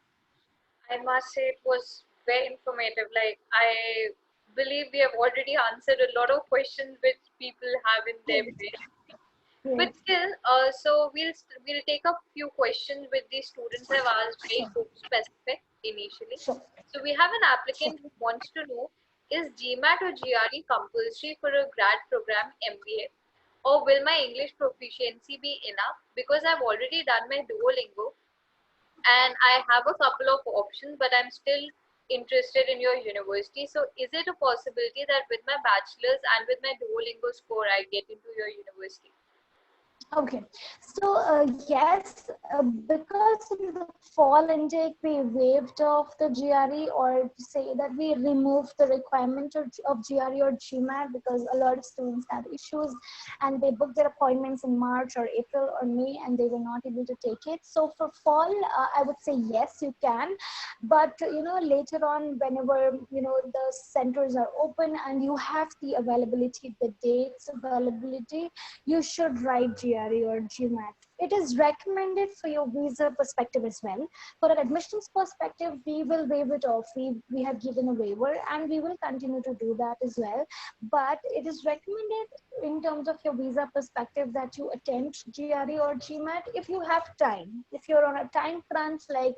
A: I must say it was very informative. Like, I believe we have already answered a lot of questions which people have in their
B: Great.
A: brain. But
B: Great.
A: still, so we'll take a few questions which the students have asked, very
B: Sure.
A: group specific initially.
B: Sure.
A: So we have an
B: Sure.
A: applicant who wants to know, is GMAT or GRE compulsory for a grad program MBA, or will my English proficiency be enough? Because I've already done my Duolingo and I have a couple of options, but I'm still interested in your university. So is it a possibility that with my bachelor's and with my Duolingo score, I get into your university?
B: Okay, so yes, because in the fall intake we waived off the GRE, or to say that we removed the requirement of GRE or GMAT, because a lot of students had issues and they booked their appointments in March or April or May and they were not able to take it. So for fall, I would say yes, you can, but later on, whenever the centers are open and you have the availability, the dates availability, you should write GRE or GMAT. It is recommended for your visa perspective as well. For an admissions perspective, we will waive it off. We have given a waiver and we will continue to do that as well. But it is recommended in terms of your visa perspective that you attempt GRE or GMAT if you have time. If you're on a time crunch, like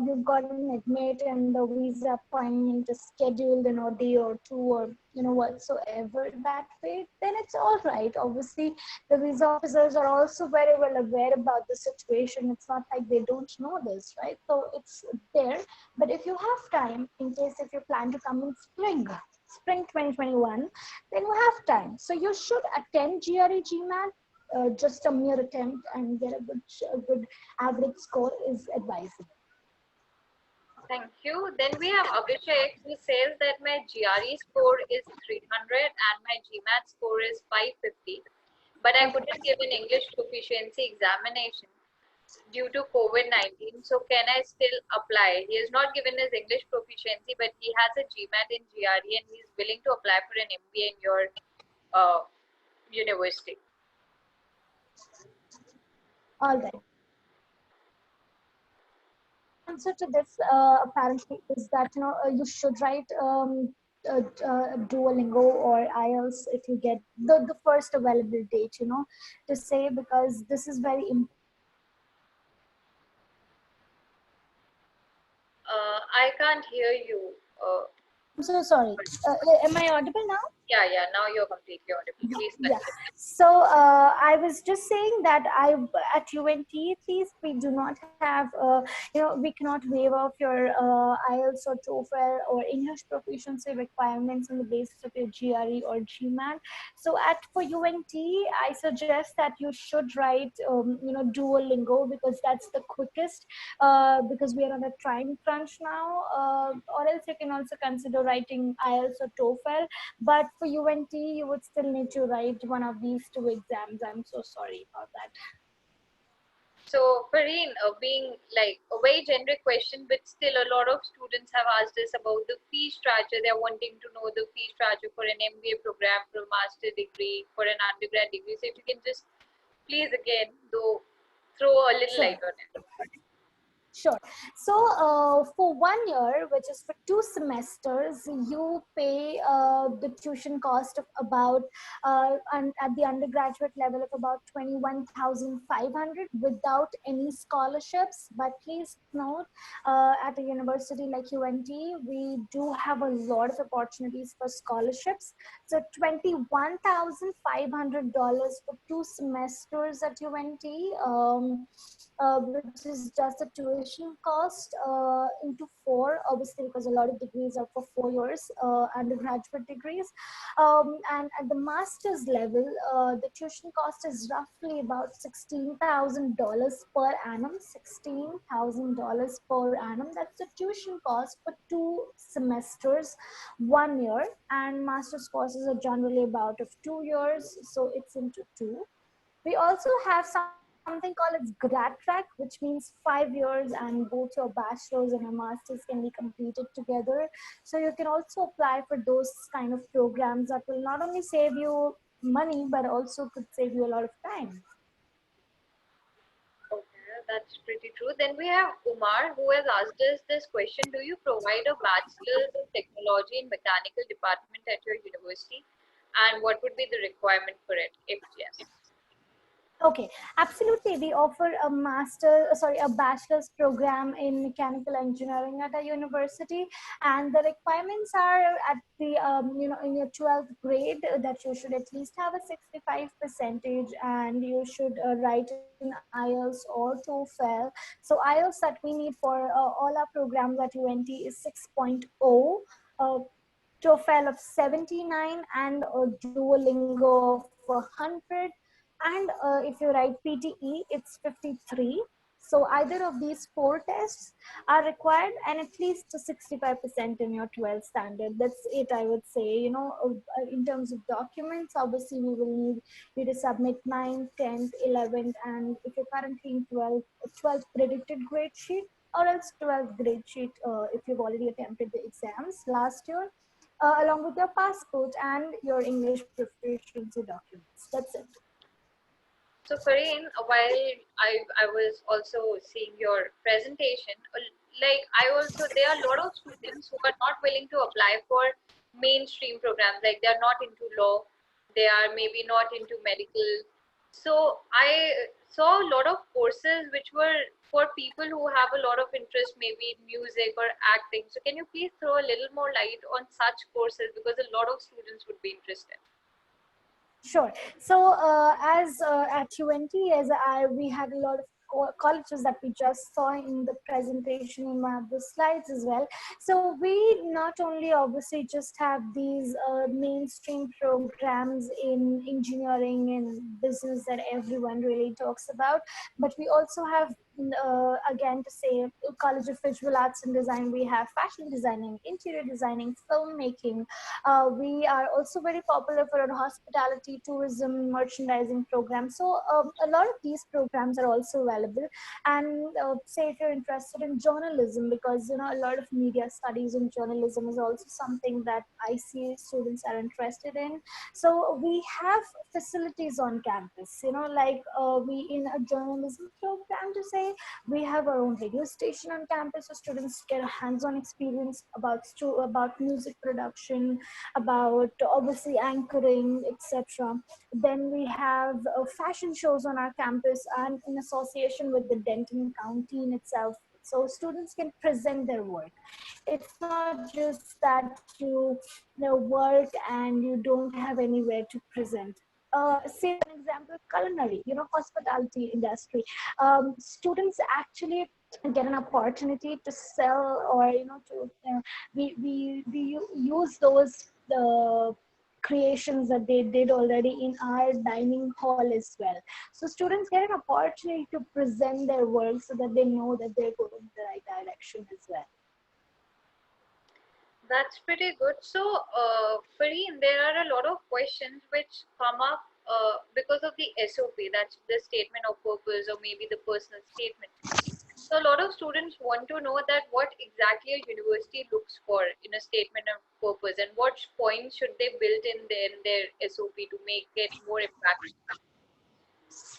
B: you've got an admit and the visa appointment is scheduled in a day or two, or whatsoever that way, then it's all right. Obviously, the visa officers are also very well aware about the situation. It's not like they don't know this, right? So it's there. But if you have time, in case if you plan to come in spring 2021, then you have time. So you should attend GRE GMAT. Just a mere attempt and get a good average score is advisable.
A: Thank you. Then we have Abhishek who says that my GRE score is 300 and my GMAT score is 550, but I
B: Okay.
A: couldn't give an English proficiency examination due to COVID-19. So can I still apply? He has not given his English proficiency, but he has a GMAT in GRE and he's willing to apply for an MBA in your uh, university.
B: All right. Answer to this apparently is that you should write Duolingo or IELTS if you get the first available date. To say, because this is very important.
A: I can't hear you.
B: I'm so sorry. Am I audible now?
A: Yeah, now you're completely audible. Please
B: Yeah.
A: continue.
B: So I was just saying that at UNT at least we do not have we cannot waive off your IELTS or TOEFL or English proficiency requirements on the basis of your GRE or GMAT. So for UNT, I suggest that you should write Duolingo, because that's the quickest, because we are on a time crunch now. Or else you can also consider writing IELTS or TOEFL. But for UNT, you would still need to write one of these two exams. I'm so sorry about that.
A: So, Fareen, being like a very generic question, but still a lot of students have asked us about the fee structure. They're wanting to know the fee structure for an MBA program, for a master degree, for an undergrad degree. So, if you can just please again, though, throw a little
B: Sure.
A: light on it.
B: Sure. So for 1 year, which is for 2 semesters, you pay the tuition cost of about, at the undergraduate level of about 21,500 without any scholarships. But please note, at a university like UNT, we do have a lot of opportunities for scholarships. So $21,500 for 2 semesters at UNT. Which is just the tuition cost into four, obviously, because a lot of degrees are for 4 years, undergraduate degrees. And at the master's level, the tuition cost is roughly about $16,000 per annum. $16,000 per annum. That's the tuition cost for 2 semesters, 1 year. And master's courses are generally about of 2 years, so it's into two. We also have something called as grad track, which means 5 years, and both your bachelor's and your master's can be completed together. So you can also apply for those kind of programs that will not only save you money, but also could save you a lot of time.
A: Okay, that's pretty true. Then we have Umar who has asked us this question. Do you provide a bachelor's in technology and mechanical department at your university? And what would be the requirement for it if yes?
B: Okay, absolutely. We offer a bachelor's program in mechanical engineering at a university, and the requirements are at the in your 12th grade that you should at least have a 65 percentage, and you should write in IELTS or TOEFL. So IELTS that we need for all our programs at UNT is 6.0. Uh, TOEFL of 79, and a Duolingo of 100. And if you write PTE, it's 53. So either of these four tests are required, and at least 65% in your 12th standard. That's it, I would say. In terms of documents, obviously we will need you to submit 9th, 10th, 11th, and if you're currently in 12th predicted grade sheet, or else 12th grade sheet if you've already attempted the exams last year, along with your passport and your English proficiency documents. That's it.
A: So, Fareen, while I was also seeing your presentation, like I also, there are a lot of students who are not willing to apply for mainstream programs, like they are not into law, they are maybe not into medical. So, I saw a lot of courses which were for people who have a lot of interest, maybe in music or acting. So, can you please throw a little more light on such courses because a lot of students would be interested?
B: Sure. So, as at UNT, we had a lot of colleges that we just saw in the presentation in one of the slides as well. So, we not only obviously just have these mainstream programs in engineering and business that everyone really talks about, but we also have, again, to say, College of Visual Arts and Design. We have fashion designing, interior designing, filmmaking. We are also very popular for our hospitality, tourism, merchandising programs. So a lot of these programs are also available. And say if you're interested in journalism, because a lot of media studies in journalism is also something that I see students are interested in. So we have facilities on campus. Like we in a journalism program, to say, we have our own radio station on campus, so students get a hands-on experience about music production, about obviously anchoring, etc. Then we have fashion shows on our campus and in association with the Denton County in itself. So students can present their work. It's not just that you work and you don't have anywhere to present. Say for an example, culinary, hospitality industry. Students actually get an opportunity to sell, or we use those creations that they did already in our dining hall as well. So students get an opportunity to present their work so that they know that they're going in the right direction as well.
A: That's pretty good. So, Fareen, there are a lot of questions which come up because of the SOP, that's the statement of purpose or maybe the personal statement. So a lot of students want to know that what exactly a university looks for in a statement of purpose and what points should they build in their SOP to make it more impactful.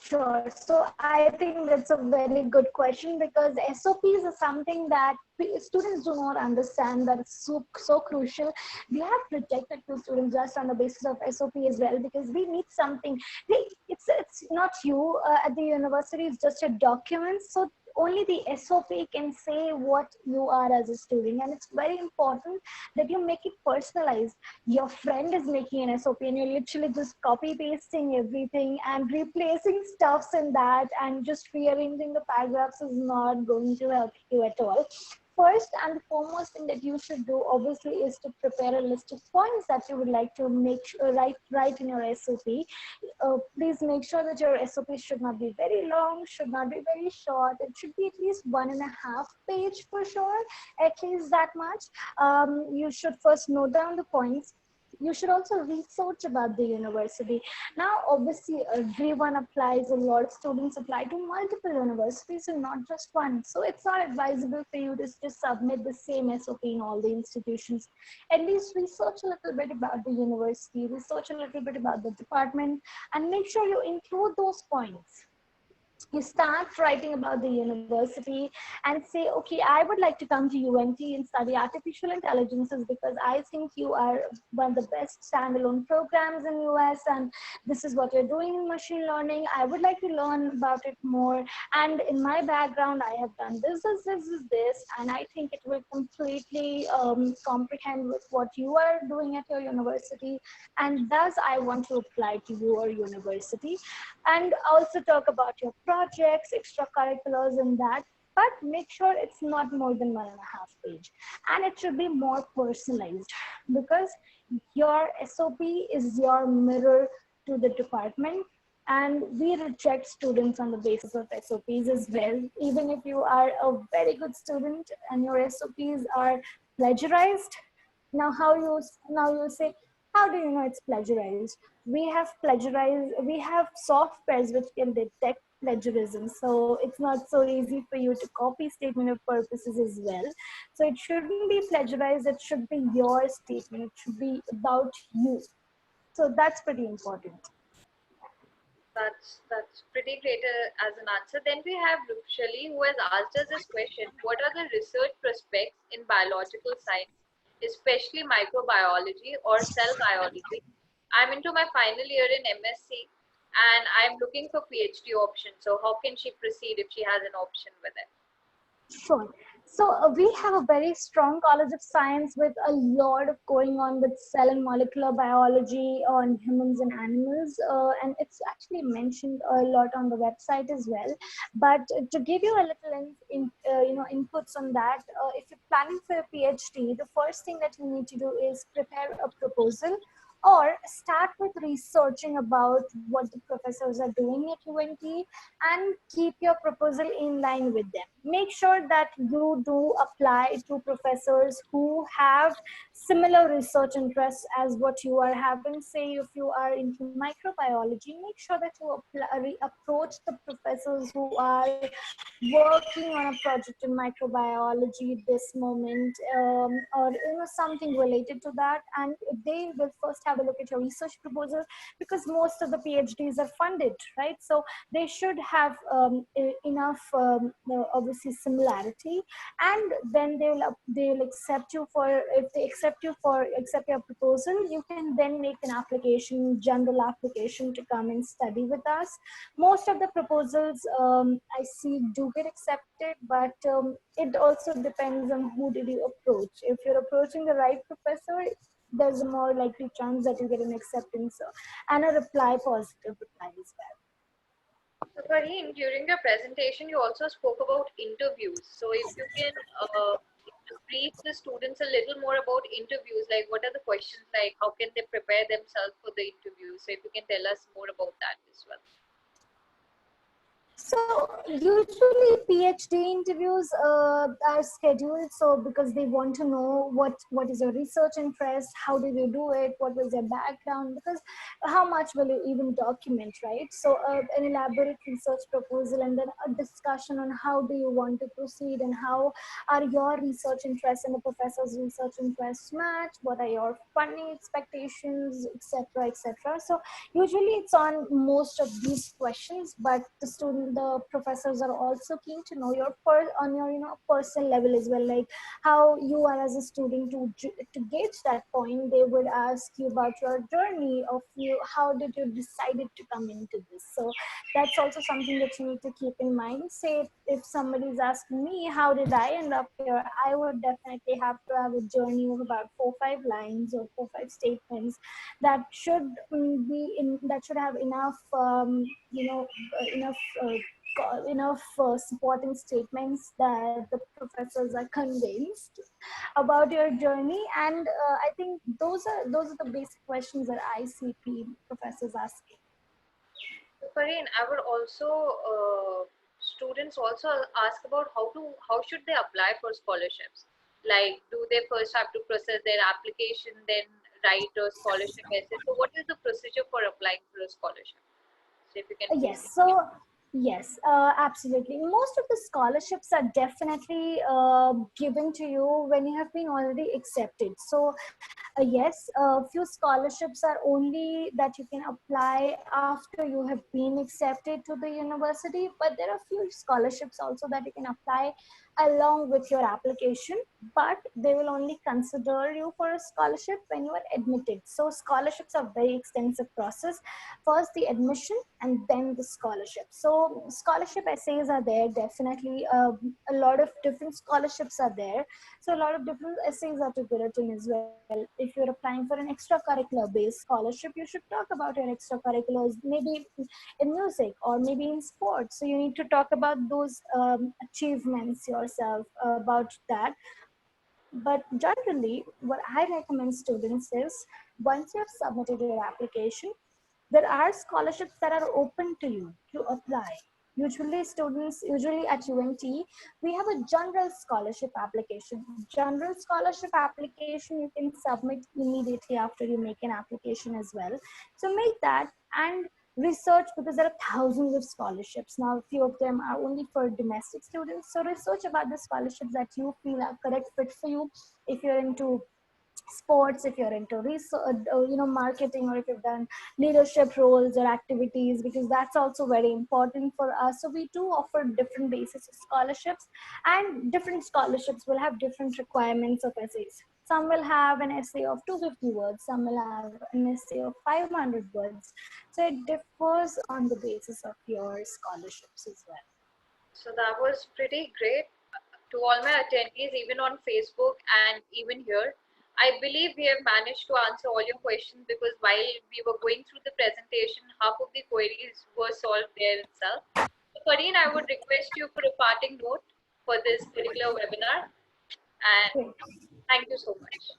B: Sure. So I think that's a very good question because SOPs is something that students do not understand that it's so crucial. We have rejected two students just on the basis of SOP as well because we need something. It's not you at the university. It's just a document. So only the SOP can say what you are as a student, and it's very important that you make it personalized. Your friend is making an SOP and you're literally just copy pasting everything and replacing stuffs in that and just rearranging the paragraphs is not going to help you at all. First and foremost thing that you should do obviously is to prepare a list of points that you would like to make sure write in your SOP. Please make sure that your SOP should not be very long, should not be very short. It should be at least 1.5 page for sure, at least that much. You should first note down the points. You should also research about the university. Now, obviously, everyone applies, a lot of students apply to multiple universities and not just one. So it's not advisable for you to just submit the same SOP in all the institutions. At least research a little bit about the university, research a little bit about the department, and make sure you include those points. You start writing about the university and say, okay, I would like to come to UNT and study artificial intelligences because I think you are one of the best standalone programs in US and this is what you're doing in machine learning. I would like to learn about it more, and in my background I have done this, and I think it will completely comprehend with what you are doing at your university, and thus I want to apply to your university. And also talk about your projects, extracurriculars and that, but make sure it's not more than 1.5 page. And it should be more personalized because your SOP is your mirror to the department. And we reject students on the basis of SOPs as well. Even if you are a very good student and your SOPs are plagiarized, now you say, how do you know it's plagiarized? We have softwares which can detect plagiarism, so it's not so easy for you to copy statement of purposes as well. So it shouldn't be plagiarized, it should be your statement, it should be about you. So that's pretty important.
A: That's pretty great as an answer. Then we have Rupshali who has asked us this question: what are the research prospects in biological science, especially microbiology or cell biology? I'm into my final year in MSc and I'm looking for PhD options. So how can she proceed if she has an option with it?
B: Sure. So we have a very strong College of Science with a lot of going on with cell and molecular biology on humans and animals, and it's actually mentioned a lot on the website as well. But to give you a little inputs on that, if you're planning for a PhD, the first thing that you need to do is prepare a proposal or start with researching about what the professors are doing at UNT and keep your proposal in line with them. Make sure that you do apply to professors who have similar research interests as what you are having. Say if you are into microbiology, make sure that you approach the professors who are working on a project in microbiology this moment, or something related to that, and they will first have a look at your research proposal because most of the PhDs are funded, right? So they should have enough obviously similarity, and then they'll accept you for, if they accept your proposal, you can then make an application, general application, to come and study with us. Most of the proposals I see do get accepted, but it also depends on who did you approach. If you're approaching the right professor, there's a more likely chance that you get an acceptance and a positive reply as well.
A: So Farheen, during your presentation, you also spoke about interviews. So if you can brief the students a little more about interviews, like what are the questions like, how can they prepare themselves for the interview? So if you can tell us more about that as well.
B: So usually PhD interviews are scheduled so because they want to know what is your research interest, how did you do it, what was your background, because how much will you even document, right? So an elaborate research proposal and then a discussion on how do you want to proceed and how are your research interests and the professor's research interests match, what are your funding expectations, etc., etc. So usually it's on most of these questions, but the professors are also keen to know your on your personal level as well, like how you are as a student. To gauge that point, they would ask you about your journey of you, how did you decided to come into this. So that's also something that you need to keep in mind. Say if somebody is asking me how did I end up here, I would definitely have to have a journey of about 4 5 lines or 4 5 statements that should that should have enough enough supporting statements that the professors are convinced about your journey. And I think those are the basic questions that I see professors asking.
A: Pareen, I would also students also ask about how should they apply for scholarships. Like, do they first have to process their application, then write a scholarship essay? So, what is the procedure for applying for a scholarship? So, if you can please
B: Yes,
A: explain.
B: so yes, absolutely. Most of the scholarships are definitely given to you when you have been already accepted. So yes, a few scholarships are only that you can apply after you have been accepted to the university, but there are few scholarships also that you can apply along with your application, but they will only consider you for a scholarship when you are admitted. So scholarships are very extensive process. First the admission and then the scholarship. So scholarship essays are there, definitely. A lot of different scholarships are there, so a lot of different essays are to be written as well. If you're applying for an extracurricular based scholarship, you should talk about your extracurriculars, maybe in music or maybe in sports. So you need to talk about those achievements yourself, about that. But generally, what I recommend students is, once you have submitted your application, there are scholarships that are open to you to apply. Usually at UNT, we have a general scholarship application. General scholarship application you can submit immediately after you make an application as well. So make that and research, because there are thousands of scholarships. Now, a few of them are only for domestic students. So research about the scholarships that you feel are correct fit for you. If you're into sports, if you're into research, marketing, or if you've done leadership roles or activities, because that's also very important for us. So we do offer different basis of scholarships, and different scholarships will have different requirements of essays. Some will have an essay of 250 words, some will have an essay of 500 words. So it differs on the basis of your scholarships as well.
A: So that was pretty great. To all my attendees, even on Facebook and even here, I believe we have managed to answer all your questions, because while we were going through the presentation, half of the queries were solved there itself. So, Fareen, I would request you for a parting note for this particular webinar, and
B: Great.
A: thank you so much.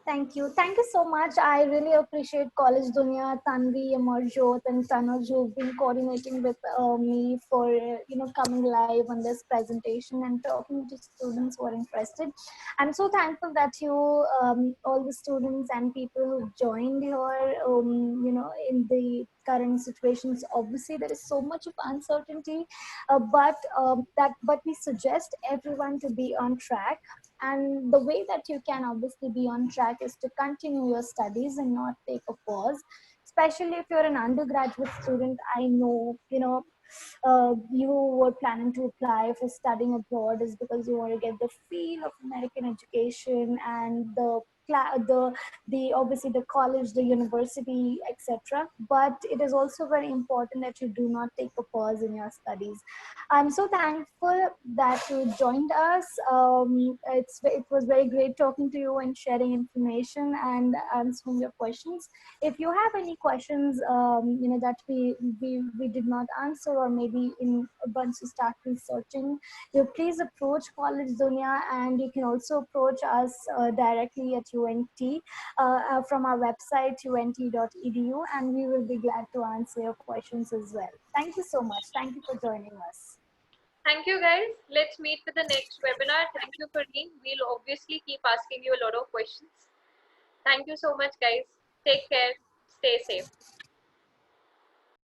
B: Thank you. Thank you so much. I really appreciate Collegedunia, Tanvi, Amarjot, and Tanuj, who've been coordinating with me for coming live on this presentation and talking to students who are interested. I'm so thankful that you, all the students and people who joined here, in the current situations. Obviously, there is so much of uncertainty, but we suggest everyone to be on track. And the way that you can obviously be on track is to continue your studies and not take a pause, especially if you're an undergraduate student. I know, you were planning to apply for studying abroad is because you want to get the feel of American education and the obviously the college, the university, etc. But it is also very important that you do not take a pause in your studies. I'm so thankful that you joined us. It was very great talking to you and sharing information and answering your questions. If you have any questions, that we did not answer, or maybe once you start researching, you please approach College Dunia, and you can also approach us directly at UNT from our website unt.edu, and we will be glad to answer your questions as well. Thank you so much. Thank you for joining us.
A: Thank you, guys. Let's meet for the next webinar. Thank you, Greene. We'll obviously keep asking you a lot of questions. Thank you so much, guys. Take care. Stay safe.